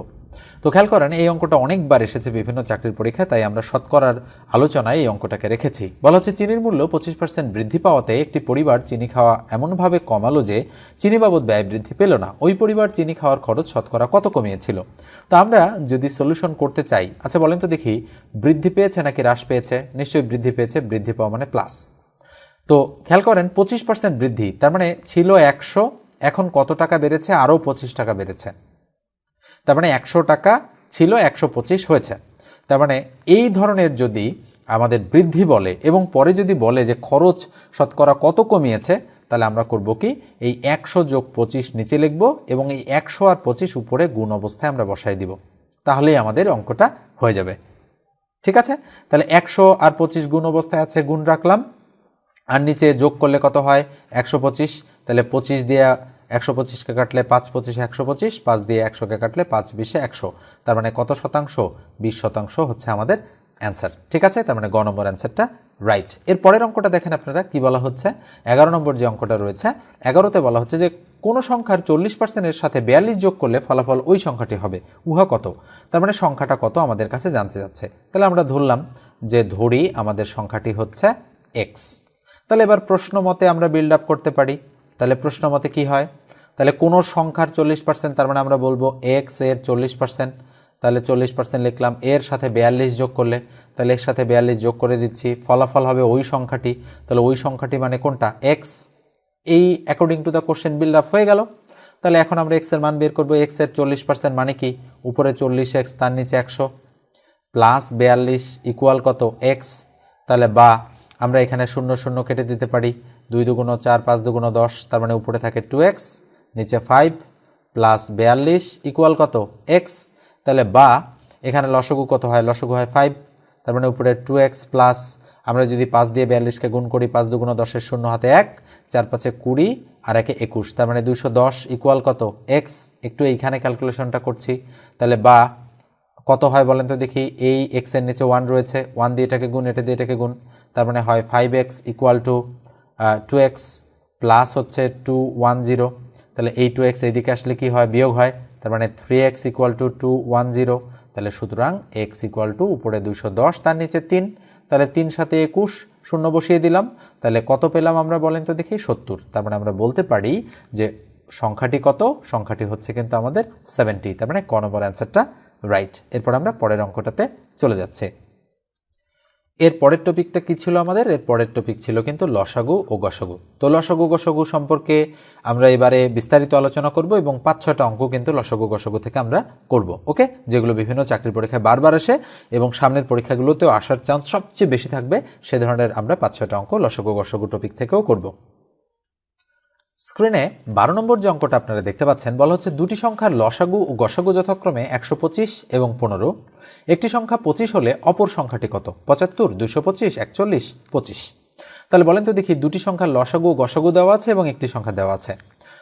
তো খেয়াল করেন এই অঙ্কটা অনেকবার এসেছে বিভিন্ন চাকরির পরীক্ষায়, তাই আমরা শতকরার আলোচনায় এই অঙ্কটাকে রেখেছি। বলা হচ্ছে চিনির মূল্য 25% বৃদ্ধি পাওয়াতে একটি পরিবার চিনি খাওয়া এমনভাবে কমালো যে চিনি বাবদ ব্যয় বৃদ্ধি পেল না। ওই পরিবার চিনি খাওয়ার খরচ শতকরা কত কমিয়েছিল? তো আমরা যদি সলিউশন করতে চাই, আচ্ছা বলেন তো দেখি, বৃদ্ধি পেয়েছে নাকি হ্রাস পেয়েছে? নিশ্চয়ই বৃদ্ধি পেয়েছে, বৃদ্ধি পাওয়া মানে প্লাস। তো খেয়াল করেন 25% বৃদ্ধি, তার মানে ছিল 100, এখন কত টাকা বেড়েছে? আরও 25 টাকা বেড়েছে। তার মানে 100 টাকা ছিল 125 হয়েছে। তার মানে এই ধরনের যদি আমাদের বৃদ্ধি বলে এবং পরে যদি বলে যে খরচ শতকরা কত কমিয়েছে, তাহলে আমরা করব কি, এই 100 যোগ 25 নিচে লিখব এবং এই 100 আর 25 উপরে গুণ অবস্থায় আমরা বসাই দিব, তাহলেই আমাদের অঙ্কটা হয়ে যাবে। ঠিক আছে, তাহলে 100 আর 25 গুণ অবস্থায় আছে, গুণ রাখলাম, আর নিচে যোগ করলে কত হয়? 125। তাহলে 25 দিয়ে 125কে কাটলে 5 25 125, 5 দিয়ে 100কে কাটলে 5 20 100, তার মানে কত শতাংশ? 20% হচ্ছে আমাদের অ্যান্সার। ঠিক আছে, তার মানে গ নম্বর অ্যান্সারটা রাইট। এর পরের অঙ্কটা দেখেন আপনারা কি বলা হচ্ছে। 11 নম্বর যে অঙ্কটা রয়েছে, 11তে বলা হচ্ছে যে কোনো সংখ্যার 40%-এর সাথে 42 যোগ করলে ফলাফল ওই সংখ্যাটি হবে, উহা কত? তার মানে সংখ্যাটা কত আমাদের কাছে জানতে যাচ্ছে। তাহলে আমরা ধরলাম যে ধরি আমাদের সংখ্যাটি হচ্ছে এক্স। তাহলে এবার প্রশ্ন মতে আমরা বিল্ড আপ করতে পারি। তাহলে প্রশ্ন মতে কি হয়? তাহলে কোনো সংখ্যার 40%, তার মানে আমরা বলবো এক্স এর 40%। তাহলে 40% লিখলাম, এর সাথে 42 যোগ করলে, তাহলে এর সাথে 42 যোগ করে দিচ্ছি, ফলাফল হবে ওই সংখ্যাটি। তাহলে ওই সংখ্যাটি মানে কোনটা? এক্স। এই according to the question build up হয়ে গেল। তাহলে এখন আমরা এক্স এর মান বের করবো। এক্স এর 40% মানে কি? উপরে 40x, তার নিচে 100 প্লাস 42 ইকুয়াল কত? এক্স। তাহলে বা আমরা এখানে 0 0 কেটে দিতে পারি, 2 দুগুণ 4, 5 দুগুণ 10, তার মানে উপরে থাকে 2x, নিচে 5 প্লাস 42 ইকুয়াল কত? এক্স। তাহলে বা এখানে লসগু কত হয়? লসগু হয় 5, তার মানে উপরে 2x প্লাস, আমরা যদি 5 দিয়ে 42কে গুণ করি, 5 দুগুণ 10, 0 হাতে 1, 4 5 20 আর 1 21, তার মানে 210 ইকুয়াল কত? এক্স। একটু এইখানে ক্যালকুলেশনটা করছি। তাহলে বা কত হয় বলেন তো দেখি? এই এক্স এর নিচে 1 রয়েছে, 1 দিয়ে এটাকে গুণ, এটা দিয়ে এটাকে গুণ, তার মানে হয় 5x equal to 2x plus হচ্ছে 210। তাহলে এই 2x এইদিকে আসলে কি হয়? বিয়োগ হয়, তার মানে 3x ইকুয়াল টু 210। তাহলে সুতরাং x ইকুয়াল টু উপরে 210, তার নিচে 3, তাহলে 3 সাথে 21, শূন্য বসিয়ে দিলাম। তাহলে কত পেলাম আমরা বলেন তো দেখি? 70। তার মানে আমরা বলতে পারি যে সংখ্যাটি কত? সংখ্যাটি হচ্ছে কিন্তু আমাদের 70। তার মানে ক নম্বর অ্যান্সারটা রাইট। এরপর আমরা পরের অঙ্কটাতে চলে যাচ্ছি। এর পরের টপিকটা কি ছিল আমাদের? এর পরের টপিক ছিল কিন্তু লসাগু ও গসাগু। তো লসাগু গসাগু সম্পর্কে আমরা এবারে বিস্তারিত আলোচনা করব এবং 5-6টা অঙ্ক কিন্তু লসাগু গসাগু থেকে আমরা করব। ওকে, যেগুলো বিভিন্ন চাকরির পরীক্ষায় বারবার আসে এবং সামনের পরীক্ষাগুলোতেও আসার চান্স সবচেয়ে বেশি থাকবে, সে ধরনের আমরা 5-6টা অঙ্ক লসাগু গসাগু টপিক থেকেও করব। স্ক্রিনে 12 নম্বর যে অঙ্কটা আপনারা দেখতে পাচ্ছেন, বলা হচ্ছে দুটি সংখ্যার লসাগু ও গসাগু যথাক্রমে 125 এবং 15। একটি সংখ্যা 25 হলে অপর সংখ্যাটি কত? 75, 225, 41, 25। তাহলে বলেন তো দেখি, দুটি সংখ্যার লসাগু ও গসাগু দেওয়া আছে এবং একটি সংখ্যা দেওয়া আছে।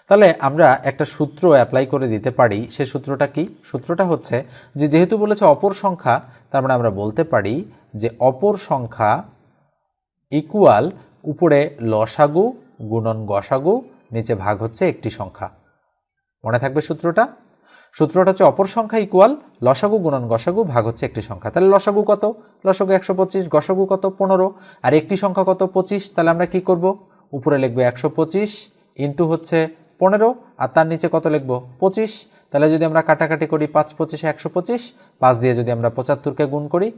তাহলে আমরা একটা সূত্র অ্যাপ্লাই করে দিতে পারি। সে সূত্রটা কি? সূত্রটা হচ্ছে যে যেহেতু বলেছে অপর সংখ্যা, তার মানে আমরা বলতে পারি যে অপর সংখ্যা ইকুয়াল উপরে লসাগু গুণন গসাগু, নিচে ভাগ হচ্ছে একটি সংখ্যা। মনে থাকবে সূত্রটা? সূত্রটা হচ্ছে অপর সংখ্যা ইকুয়াল লসাগু গুণন গসাগু ভাগ হচ্ছে একটি সংখ্যা। তাহলে লসাগু কত? লসাগু 125, গসাগু কত? 15, আর একটি সংখ্যা কত? 25। তাহলে আমরা কি করব? উপরে লিখবো 125 ইন্টু হচ্ছে 15, আর তার নিচে কত লিখবো? 25। তাহলে যদি আমরা কাটাকাটি করি, 5 25 125, 5 দিয়ে যদি আমরা 75কে গুণ করি,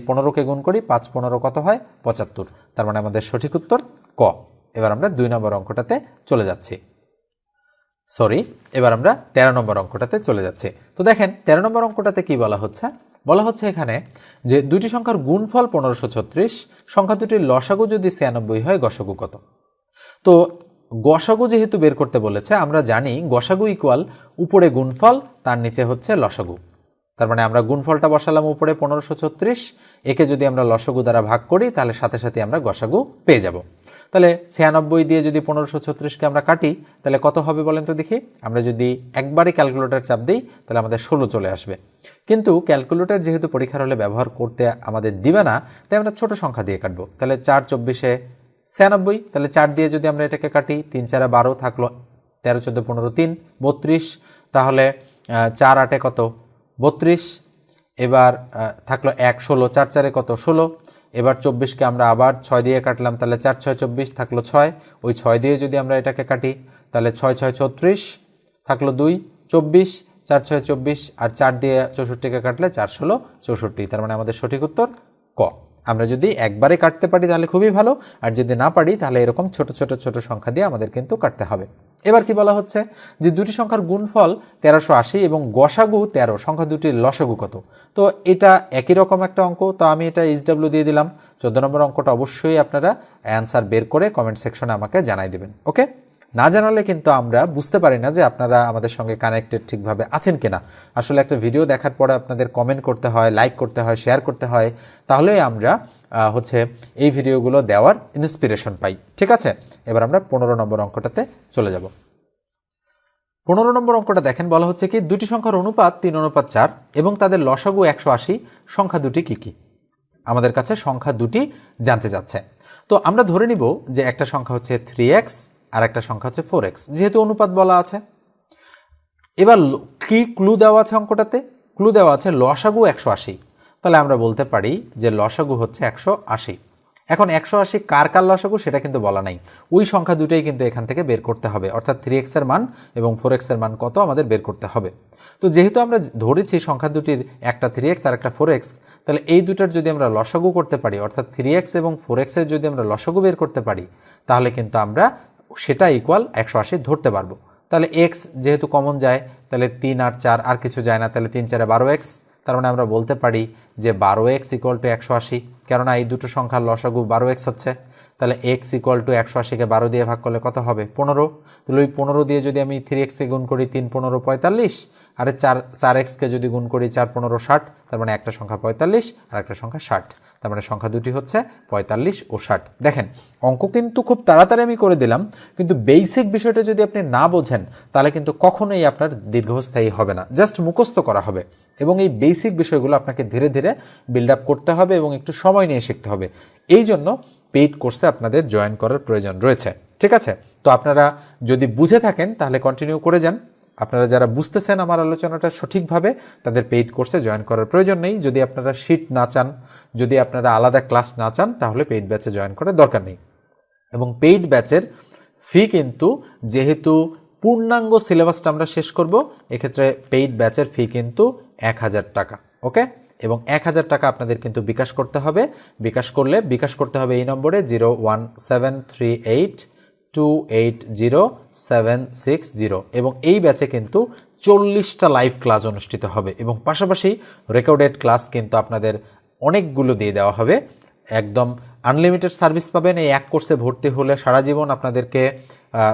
15কে গুণ করি, 5 15 কত হয়? 75। তার মানে আমাদের সঠিক উত্তর ক। এবার আমরা 2 নম্বর অঙ্কটাতে চলে যাচ্ছি। এবার আমরা 13 নম্বর অঙ্কটাতে চলে যাচ্ছি। তো দেখেন 13 নম্বর অঙ্কটাতে কি বলা হচ্ছে? বলা হচ্ছে এখানে যে দুটি সংখ্যার গুণফল 1536, সংখ্যা দুটির লসাগু যদি 96 হয়, গসাগু কত? তো গসাগু যেহেতু বের করতে বলেছে, আমরা জানি গসাগু ইকুয়াল উপরে গুণফল, তার নিচে হচ্ছে লসাগু। তার মানে আমরা গুণফলটা বসালাম উপরে 1536, একে যদি আমরা লসাগু দ্বারা ভাগ করি, তাহলে সাথে সাথে আমরা গসাগু পেয়ে যাব। তাহলে 96 দিয়ে যদি 1536কে আমরা কাটি, তাহলে কত হবে বলেন তো দেখি? আমরা যদি একবারই ক্যালকুলেটর চাপ দিই, তাহলে আমাদের 16 চলে আসবে। কিন্তু ক্যালকুলেটর যেহেতু পরীক্ষার হলে ব্যবহার করতে আমাদের দিবে না, তাই আমরা ছোট সংখ্যা দিয়ে কাটবো। তাহলে 4 24 96, তাহলে 4 দিয়ে যদি আমরা এটাকে কাটি 3 4 12 থাকলো 13 14 15 3 32, তাহলে 4 8 কত 32, এবার থাকলো 1 16, 4 4 কত 16, এবার 24কে আমরা আবার 6 দিয়ে কাটলাম, তাহলে 4 6 24 থাকলো 6, ওই 6 দিয়ে যদি আমরা এটাকে কাটি তাহলে 6 6 36 থাকলো 2 24, 4 6 24, আর 4 দিয়ে 64কে কাটলে 4 16 64, তার মানে আমাদের সঠিক উত্তর ক। আমরা যদি একবারে কাটতে পারি তাহলে খুবই ভালো, আর যদি না পারি তাহলে এরকম ছোট ছোট ছোট সংখ্যা দিয়ে আমাদের কিন্তু কাটতে হবে। এবার কি বলা হচ্ছে যে দুটি সংখ্যার গুণফল 1380 এবং গসাগু 13, সংখ্যা দুটির লসাগু কত। তো এটা একই রকম একটা অঙ্ক, তো আমি এটা HW দিয়ে দিলাম। 14 নম্বর অঙ্কটা অবশ্যই আপনারা অ্যান্সার বের করে কমেন্ট সেকশনে আমাকে জানাই দেবেন। ওকে, না জানালে কিন্তু আমরা বুঝতে পারি না যে আপনারা আমাদের সঙ্গে কানেক্টেড ঠিকভাবে আছেন কিনা। আসলে একটা ভিডিও দেখার পরে আপনাদের কমেন্ট করতে হয়, লাইক করতে হয়, শেয়ার করতে হয়, তাহলেই আমরা এই ভিডিওগুলো দেওয়ার ইন্সপিরেশন পাই। ঠিক আছে, এবার আমরা 15 নম্বর অঙ্কটাতে চলে যাব। 15 নম্বর অঙ্কটা দেখেন, বলা হচ্ছে কি দুটি সংখ্যার অনুপাত 3:4 এবং তাদের লসাগু 180, সংখ্যা দুটি কি কি। আমাদের কাছে সংখ্যা দুটি জানতে যাচ্ছে। তো আমরা ধরে নিব যে একটা সংখ্যা হচ্ছে 3x আর একটা সংখ্যা হচ্ছে 4x, যেহেতু অনুপাত বলা আছে। এবার কি ক্লু দেওয়া আছে অঙ্কটাতে? ক্লু দেওয়া আছে লসাগু 180, তাহলে আমরা বলতে পারি যে লসাগু হচ্ছে 180। এখন 180 কার কার লসাগু সেটা কিন্তু বলা নাই, ওই সংখ্যা দুটোই কিন্তু এখান থেকে বের করতে হবে, অর্থাৎ 3x এর মান এবং 4x এর মান কত আমাদের বের করতে হবে। তো যেহেতু আমরা ধরেছি সংখ্যা দুটির একটা 3x আর একটা 4x, তাহলে এই দুটার যদি আমরা লসাগু করতে পারি, অর্থাৎ 3x এবং 4x এর যদি আমরা লসাগু বের করতে পারি, তাহলে কিন্তু আমরা সেটা ইকুয়াল 180 ধরতে পারবো। তাহলে x যেহেতু কমন যায়, তাহলে 3 আর 4 আর কিছু যায় না, তাহলে 3 4 12x, তার মানে আমরা বলতে পারি যে 12x ইকুয়াল টু 180, কেননা এই দুটো সংখ্যার লসাগু 12x হচ্ছে। তাহলে x ইকুয়াল টু 180কে 12 দিয়ে ভাগ করলে কত হবে 15, তাহলে ওই 15 দিয়ে যদি আমি 3x-কে গুণ করি 3 15 45, আর 4x-কে যদি গুণ করি 4 15 60, তার মানে একটা সংখ্যা 45 আর একটা সংখ্যা 60, তার মানে সংখ্যা দুটি হচ্ছে 45 ও 60। দেখেন অঙ্ক কিন্তু খুব তাড়াতাড়ি আমি করে দিলাম, কিন্তু বেসিক বিষয়টা যদি আপনি না বোঝেন তাহলে কিন্তু কখনোই আপনার দীর্ঘস্থায়ী হবে না, জাস্ট মুখস্থ করা হবে। এবং এই বেসিক বিষয়গুলো আপনাকে ধীরে ধীরে বিল্ড আপ করতে হবে এবং একটু সময় নিয়ে শিখতে হবে। এই জন্য পেইড কোর্সে আপনাদের জয়েন করার প্রয়োজন রয়েছে। ঠিক আছে, তো আপনারা যদি বুঝে থাকেন তাহলে কন্টিনিউ করে যান। আপনারা যারা বুঝতেছেন আমার আলোচনাটা সঠিকভাবে, তাদের পেইড কোর্সে জয়েন করার প্রয়োজন নেই। যদি আপনারা শিট না চান, যদি আপনারা আলাদা ক্লাস না চান, তাহলে পেইড ব্যাচে জয়েন করার দরকার নেই। এবং পেইড ব্যাচের ফি কিন্তু, যেহেতু পূর্ণাঙ্গ সিলেবাসটা আমরা শেষ করব, এক্ষেত্রে পেইড ব্যাচের ফি কিন্তু 1000 টাকা। ওকে, এবং 1000 টাকা আপনাদের কিন্তু বিকাশ করতে হবে। বিকাশ করতে হবে এই নম্বরে 01738280760, এবং এই ব্যাচে কিন্তু 40টা লাইভ ক্লাস অনুষ্ঠিত হবে এবং পাশাপাশি রেকর্ডেড ক্লাস কিন্তু আপনাদের অনেকগুলো দিয়ে দেওয়া হবে। একদম আনলিমিটেড সার্ভিস পাবেন। এই এক কোর্সে ভর্তি হলে সারা জীবন আপনাদেরকে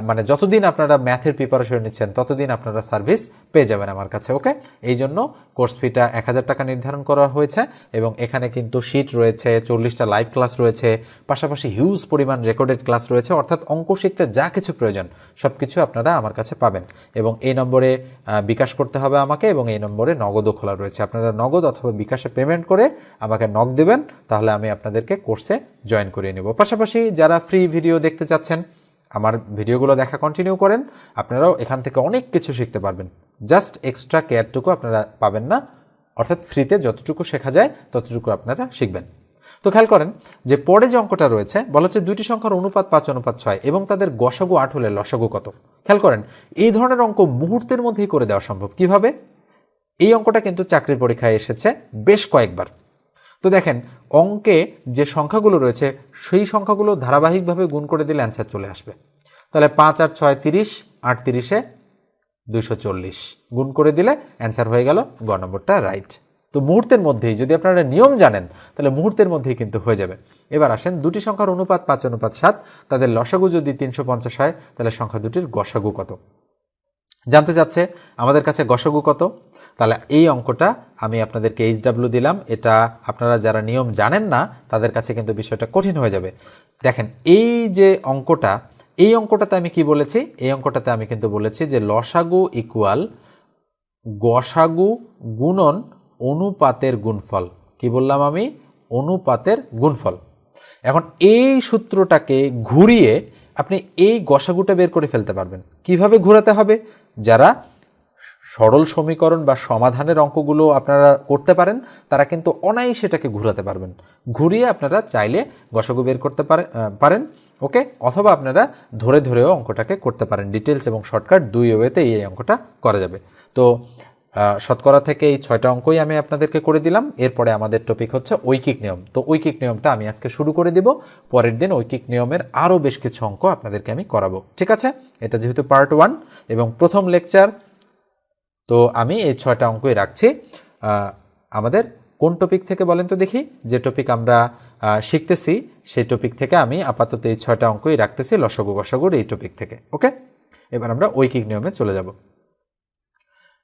মানে যতদিন আপনারা ম্যাথের প্রিপারেশন নিচ্ছেন ততদিন আপনারা সার্ভিস পেয়ে যাবেন আমার কাছে। ওকে, এই জন্য কোর্স ফিটা 1000 টাকা নির্ধারণ করা হয়েছে এবং এখানে কিন্তু শিট রয়েছে, 40টা লাইভ ক্লাস রয়েছে, পাশাপাশি হিউজ পরিমাণ রেকর্ডেড ক্লাস রয়েছে। অর্থাৎ অঙ্ক শিখতে যা কিছু প্রয়োজন সব কিছু আপনারা আমার কাছে পাবেন। এবং এই নম্বরে বিকাশ করতে হবে আমাকে, এবং এই নম্বরে নগদও খোলা রয়েছে। আপনারা নগদ অথবা বিকাশে পেমেন্ট করে আমাকে নক দেবেন, তাহলে আমি আপনাদেরকে কোর্সে জয়েন করিয়ে নেব। পাশাপাশি যারা ফ্রি ভিডিও দেখতে চাচ্ছেন, আমার ভিডিওগুলো দেখা কন্টিনিউ করেন, আপনারাও এখান থেকে অনেক কিছু শিখতে পারবেন। জাস্ট এক্সট্রা কেয়ারটুকু আপনারা পাবেন না, অর্থাৎ ফ্রিতে যতটুকু শেখা যায় ততটুকু আপনারা শিখবেন। তো খেয়াল করেন যে পরে যে অঙ্কটা রয়েছে, বলা হচ্ছে দুইটি সংখ্যার অনুপাত 5:6 এবং তাদের গসাগু 8 হলে লসাগু কত। খেয়াল করেন এই ধরনের অঙ্ক মুহূর্তের মধ্যেই করে দেওয়া সম্ভব। কিভাবে? এই অঙ্কটা কিন্তু চাকরির পরীক্ষায় এসেছে বেশ কয়েকবার। তো দেখেন অঙ্কে যে সংখ্যাগুলো রয়েছে সেই সংখ্যাগুলো ধারাবাহিকভাবে গুণ করে দিলে অ্যান্সার চলে আসবে। তাহলে 5 আর 6 30, 8 30-এ 240 গুণ করে দিলে অ্যান্সার হয়ে গেল। গ নম্বরটা রাইট। তো মুহূর্তের মধ্যেই, যদি আপনারা নিয়ম জানেন তাহলে মুহূর্তের মধ্যেই কিন্তু হয়ে যাবে। এবার আসেন দুটি সংখ্যার অনুপাত 5:7, তাদের লসাগু যদি 350 হয় তাহলে সংখ্যা দুটির গসাগু কত জানতে চাচ্ছে আমাদের কাছে। গসাগু কত? তাহলে এই অঙ্কটা আমি আপনাদেরকে HW দিলাম। এটা আপনারা যারা নিয়ম জানেন না তাদের কাছে কিন্তু বিষয়টা কঠিন হয়ে যাবে। দেখেন এই যে অঙ্কটা, এই অঙ্কটাতে আমি কি বলেছি? এই অঙ্কটাতে আমি কিন্তু বলেছি যে লসাগু ইকুয়াল গসাগু গুণন অনুপাতের গুণফল। কি বললাম আমি? অনুপাতের গুণফল। এখন এই সূত্রটাকে ঘুরিয়ে আপনি এই গসাগুটা বের করে ফেলতে পারবেন। কিভাবে ঘোরাতে হবে? যারা সরল সমীকরণ বা সমাধানের অঙ্কগুলো আপনারা করতে পারেন তারা কিন্তু অনায়াসে সেটাকে ঘোরাতে পারবেন। ঘুরিয়ে আপনারা চাইলে গসাগু বের করতে পারেন ওকে, অথবা আপনারা ধরে ধরেও অঙ্কটাকে করতে পারেন। ডিটেলস এবং শর্টকাট দুই ওয়েতে এই অঙ্কটা করা যাবে। তো শতকরা থেকে এই 6টা অঙ্কই আমি আপনাদেরকে করে দিলাম। এরপরে আমাদের টপিক হচ্ছে ঐকিক নিয়ম। তো ঐকিক নিয়মটা আমি আজকে শুরু করে দিব, পরের দিন ঐকিক নিয়মের আরও বেশ কিছু অঙ্ক আপনাদেরকে আমি করাবো, ঠিক আছে? এটা যেহেতু পার্ট 1 এবং প্রথম লেকচার, তো আমি এই 6টা অঙ্কই রাখছি। আমাদের কোন টপিক থেকে বলেন তো দেখি? যে টপিক আমরা শিখতেছি সেই টপিক থেকে আমি আপাতত এই 6টা অঙ্কই রাখতেছি, লসাগু গসাগুর এই টপিক থেকে। ওকে, এবার আমরা ঐকিক নিয়মে চলে যাব।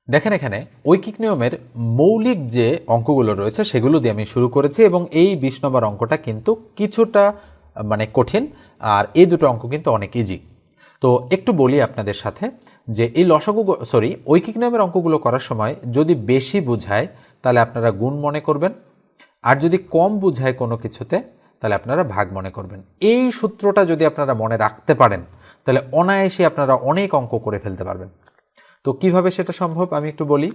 দেখেন এখানে ঐকিক নিয়মের মৌলিক যে অঙ্কগুলো রয়েছে সেগুলো দিয়ে আমি শুরু করেছি এবং এই 20 নম্বর অঙ্কটা কিন্তু কিছুটা মানে কঠিন, আর এই দুটো অঙ্ক কিন্তু অনেক ইজি। তো একটু বলি আপনাদের সাথে যে এই ঐকিক নিয়মের অঙ্কগুলো করার সময় যদি বেশি বুঝায় তাহলে আপনারা গুণ মনে করবেন, আর যদি কম বুঝায় কোনো কিছুতে তাহলে আপনারা ভাগ মনে করবেন। এই সূত্রটা যদি আপনারা মনে রাখতে পারেন তাহলে অনায়াসে আপনারা অনেক অঙ্ক করে ফেলতে পারবেন। তো কিভাবে সেটা সম্ভব আমি একটু বলি।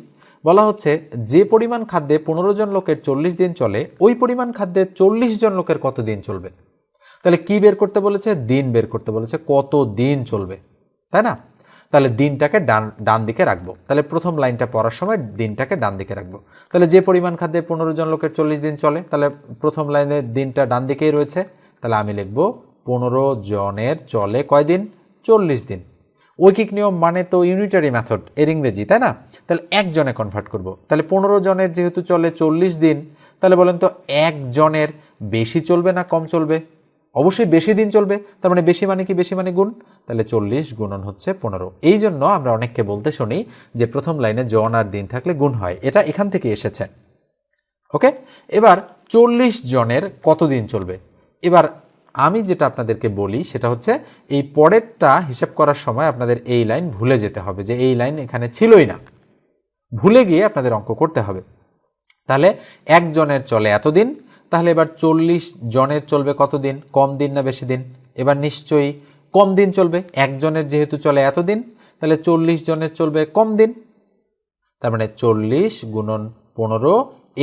বলা হচ্ছে যে পরিমাণ খাদ্যে 15 জন লোকের 40 দিন চলে, ওই পরিমাণ খাদ্যে 40 জন লোকের কত দিন চলবে? তাহলে কি বের করতে বলেছে? দিন বের করতে বলেছে, কত দিন চলবে, তাই না? তাহলে দিনটাকে ডান দিকে রাখবো। তাহলে প্রথম লাইনটা পড়ার সময় দিনটাকে ডান দিকে রাখবো। তাহলে যে পরিমাণ খাদ্যে 15 জন লোকের 40 দিন চলে, তাহলে প্রথম লাইনে দিনটা ডান দিকেই রয়েছে। তাহলে আমি লিখবো 15 জনের চলে কয় দিন? 40 দিন। ঐকিক নিয়ম মানে তো ইউনিটারি মেথড এর ইংরেজি, তাই না? তাহলে একজনে কনভার্ট করব। তাহলে 15 জনের যেহেতু চলে 40 দিন, তাহলে বলেন তো একজনের বেশি চলবে না কম চলবে? অবশ্যই বেশি দিন চলবে। তার মানে বেশি মানে কি? বেশি মানে গুণ। তাহলে 40 গুণন হচ্ছে 15। এই জন্য আমরা অনেককে বলতে শুনি যে প্রথম লাইনে জন আর দিন থাকলে গুণ হয়, এটা এখান থেকে এসেছে। ওকে, এবার 40 জনের কত দিন চলবে? এবার আমি যেটা আপনাদেরকে বলি সেটা হচ্ছে এই পরেরটা হিসাব করার সময় আপনাদের এই লাইন ভুলে যেতে হবে, যে এই লাইন এখানে ছিলই না, ভুলে গিয়ে আপনাদের অঙ্ক করতে হবে। তাহলে একজনের চলে এতদিন, তাহলে এবার 40 জনের চলবে কত দিন? কম দিন না বেশি দিন? এবার নিশ্চয়ই কম দিন চলবে। একজনের যেহেতু চলে এতদিন, তাহলে 40 জনের চলবে কম দিন। তার মানে 40 গুণন 15,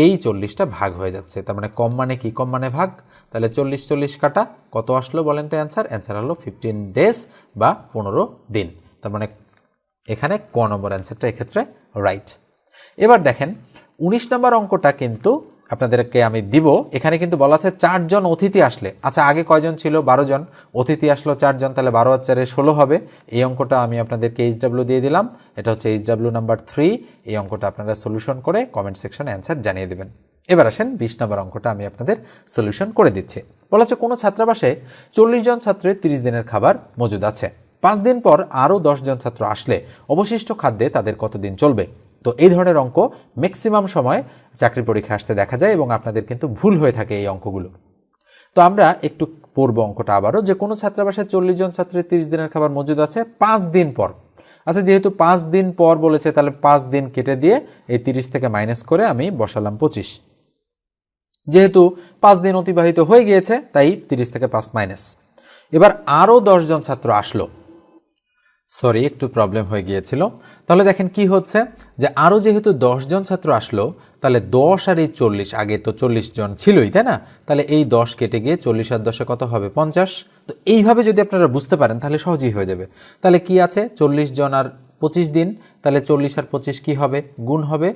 এই 40টা ভাগ হয়ে যাচ্ছে। তার মানে কম মানে কি? কম মানে ভাগ। তাহলে 40 কাটা কত আসলো বলেন তো? অ্যান্সার হলো 15 ডেজ বা 15 দিন। তার মানে এখানে ক নম্বর অ্যান্সারটা এক্ষেত্রে রাইট। এবার দেখেন 19 নম্বর অঙ্কটা কিন্তু আপনাদেরকে আমি দিব। এখানে কিন্তু বলা আছে 4 জন অতিথি আসলে, আচ্ছা আগে কয়জন ছিল? 12 জন, অতিথি আসলো 4 জন, তাহলে 12 আর 4 16 হবে। এই অঙ্কটা আমি আপনাদেরকে HW দিয়ে দিলাম, এটা হচ্ছে HW নাম্বার 3। এই অঙ্কটা আপনারা সলিউশন করে কমেন্ট সেকশনে অ্যান্সার জানিয়ে দেবেন। এবার আসেন 20 নম্বর অঙ্কটা আমি আপনাদের সলিউশন করে দিচ্ছি। বলা হচ্ছে কোনো ছাত্রাবাসে 40 জন ছাত্রের 30 দিনের খাবার মজুদ আছে। 5 দিন পর আরও 10 জন ছাত্র আসলে অবশিষ্ট খাদ্যে তাদের কতদিন চলবে? তো এই ধরনের অঙ্ক ম্যাক্সিমাম সময় চাকরি পরীক্ষা আসতে দেখা যায় এবং আপনাদের কিন্তু ভুল হয়ে থাকে এই অঙ্কগুলো। তো আমরা একটু পড়ব অঙ্কটা আবারও, যে কোনো ছাত্রাবাসে 40 জন ছাত্রের 30 দিনের খাবার মজুদ আছে 5 দিন পর। আচ্ছা যেহেতু 5 দিন পর বলেছে, তাহলে 5 দিন কেটে দিয়ে এই 30 থেকে মাইনাস করে আমি বসালাম 25। যেহেতু 5 দিন অতিবাহিত হয়ে গিয়েছে তাই 30 থেকে 5 মাইনাস। এবার আরও 10 জন ছাত্র আসলো, সরি একটু প্রবলেম হয়ে গিয়েছিল। তাহলে দেখেন কি হচ্ছে, যে আরও যেহেতু 10 জন ছাত্র আসলো, তাহলে 10 আর এই 40, আগে তো 40 জন ছিলই তাই না? তাহলে এই 10 কেটে গিয়ে 40 আর 10 কত হবে? 50। তো এইভাবে যদি আপনারা বুঝতে পারেন তাহলে সহজেই হয়ে যাবে। তাহলে কি আছে? 40 জন আর 25 দিন, তাহলে 40 আর 25 কি হবে? গুণ হবে,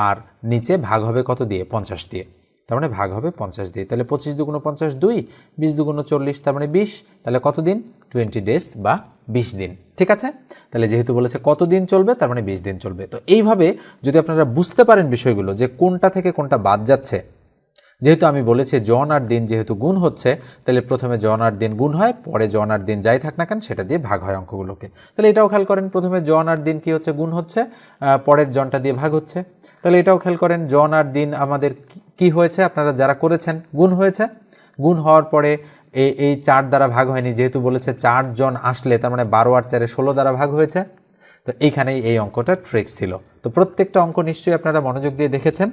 আর নিচে ভাগ হবে কত দিয়ে? 50 দিয়ে। তার মানে ভাগ হবে 50 দিয়ে। তাহলে 25 দুগুণ 50 2, 20 দুগুণ 40, তার মানে 20। তাহলে কত দিন? 20 ডেজ বা 20 দিন। ঠিক আছে, তাহলে যেহেতু বলেছে কত দিন চলবে তার মানে 20 দিন চলবে। তো এইভাবে যদি আপনারা বুঝতে পারেন বিষয়গুলো, যে কোনটা থেকে কোনটা বাদ যাচ্ছে, যেহেতু আমি বলেছি জন আর দিন যেহেতু গুণ হচ্ছে, তাহলে প্রথমে জন আর দিন গুণ হয়, পরে জন আর দিন যাই থাক না কেন সেটা দিয়ে ভাগ হয় অঙ্কগুলোকে। তাহলে এটাও খেয়াল করেন, প্রথমে জন আর দিন কি হচ্ছে? গুণ হচ্ছে, পরের জনটা দিয়ে ভাগ হচ্ছে। তাহলে এটাও খেয়াল করেন, জন আর দিন আমাদের কি হয়েছে? আপনারা যারা করেছেন গুণ হয়েছে, গুণ হওয়ার পরে এই 4 দ্বারা ভাগ হয়নি, যেহেতু বলেছে 4 জন আসলে, তার মানে 12 আর 4 16 দ্বারা ভাগ হয়েছে। তো এইখানেই এই অঙ্কটা ট্রিক্স ছিল। তো প্রত্যেকটা অঙ্ক নিশ্চয়ই আপনারা মনোযোগ দিয়ে দেখেছেন।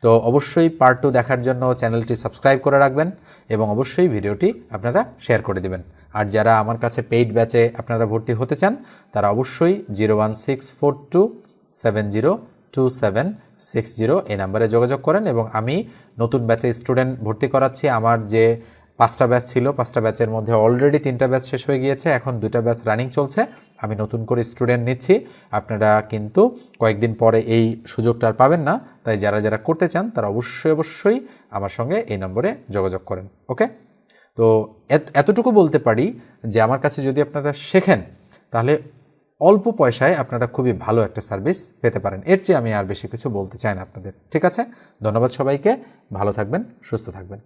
তো অবশ্যই পার্ট 2 দেখার জন্য চ্যানেলটি সাবস্ক্রাইব করে রাখবেন এবং অবশ্যই ভিডিওটি আপনারা শেয়ার করে দিবেন। আর যারা আমার কাছে পেইড ব্যাচে আপনারা ভর্তি হতে চান তারা অবশ্যই 01642702760 এই নাম্বারে যোগাযোগ করেন এবং আমি নতুন ব্যাচে স্টুডেন্ট ভর্তি করাচ্ছি। আমার যে 5টা ব্যাচ ছিল 5টা ব্যাচের মধ্যে অলরেডি 3টা ব্যাচ শেষ হয়ে গিয়েছে, এখন 2টা ব্যাচ রানিং চলছে। আমি নতুন করে স্টুডেন্ট নিচ্ছি, আপনারা কিন্তু কয়েকদিন পরে এই সুযোগটা আর পাবেন না। তাই যারা যারা করতে চান তারা অবশ্যই আমার সঙ্গে এই নম্বরে যোগাযোগ করেন। ওকে, তো এতটুকু বলতে পারি যে আমার কাছে যদি আপনারা শেখেন তাহলে অল্প পয়সায় আপনারা খুবই ভালো একটা সার্ভিস পেতে পারেন। এর চেয়ে আমি আর বেশি কিছু বলতে চাই না আপনাদের। ঠিক আছে, ধন্যবাদ সবাইকে, ভালো থাকবেন, সুস্থ থাকবেন।